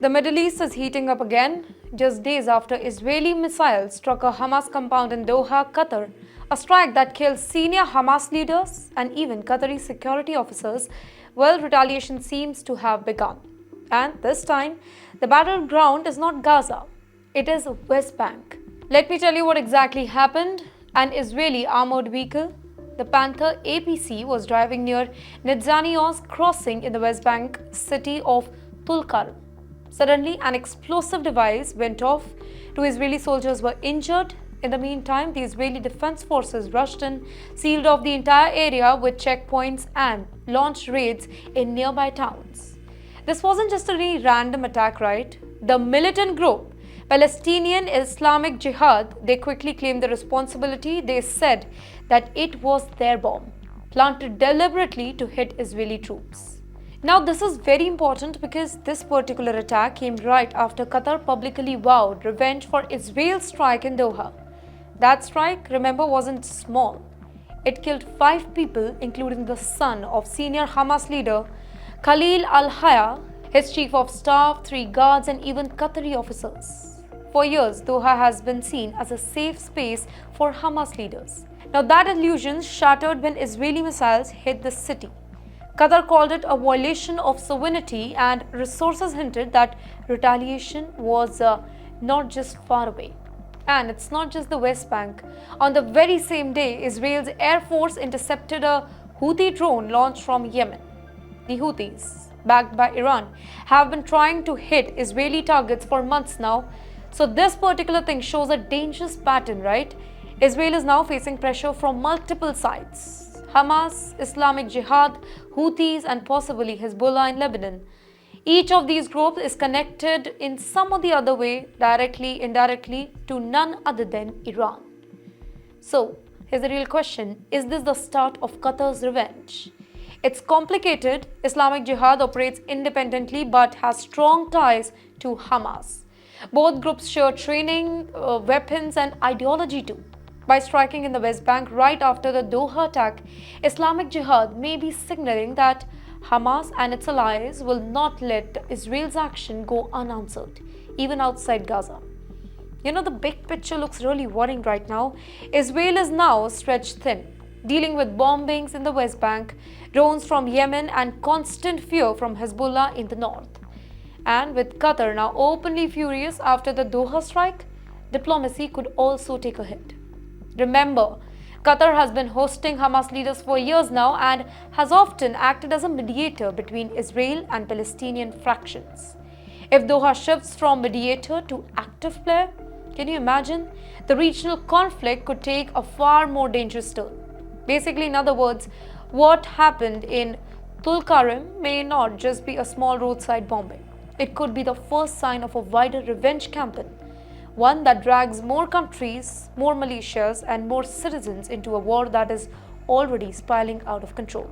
The Middle East is heating up again, just days after Israeli missiles struck a Hamas compound in Doha, Qatar, a strike that killed senior Hamas leaders and even Qatari security officers. Well, retaliation seems to have begun. And this time, the battleground is not Gaza, it is West Bank. Let me tell you what exactly happened. An Israeli armored vehicle, the Panther APC, was driving near Netanyahu's crossing in the West Bank city of Tulkarm. Suddenly, an explosive device went off. Two Israeli soldiers were injured. In the meantime, the Israeli Defense Forces rushed in, sealed off the entire area with checkpoints and launched raids in nearby towns. This wasn't just a random attack, right? The militant group, Palestinian Islamic Jihad, they quickly claimed the responsibility. They said that it was their bomb, planted deliberately to hit Israeli troops. Now, this is very important because this particular attack came right after Qatar publicly vowed revenge for Israel's strike in Doha. That strike, remember, wasn't small. It killed 5 people, including the son of senior Hamas leader Khalil al-Hayya, his chief of staff, 3 guards, and even Qatari officers. For years, Doha has been seen as a safe space for Hamas leaders. Now, that illusion shattered when Israeli missiles hit the city. Qatar called it a violation of sovereignty, and resources hinted that retaliation was not just far away. And it's not just the West Bank. On the very same day, Israel's Air Force intercepted a Houthi drone launched from Yemen. The Houthis, backed by Iran, have been trying to hit Israeli targets for months now. So this particular thing shows a dangerous pattern, right? Israel is now facing pressure from multiple sides. Hamas, Islamic Jihad, Houthis, and possibly Hezbollah in Lebanon. Each of these groups is connected in some or the other way, directly, indirectly, to none other than Iran. So, here's the real question. Is this the start of Qatar's revenge? It's complicated. Islamic Jihad operates independently but has strong ties to Hamas. Both groups share training, weapons, and ideology too. By striking in the West Bank right after the Doha attack, Islamic Jihad may be signaling that Hamas and its allies will not let Israel's action go unanswered, even outside Gaza. You know, the big picture looks really worrying right now. Israel is now stretched thin, dealing with bombings in the West Bank, drones from Yemen, and constant fear from Hezbollah in the north. And with Qatar now openly furious after the Doha strike, diplomacy could also take a hit. Remember, Qatar has been hosting Hamas leaders for years now and has often acted as a mediator between Israel and Palestinian fractions. If Doha shifts from mediator to active player, can you imagine? The regional conflict could take a far more dangerous turn. Basically, in other words, what happened in Tulkarm may not just be a small roadside bombing. It could be the first sign of a wider revenge campaign, one that drags more countries, more militias, and more citizens into a war that is already spiraling out of control.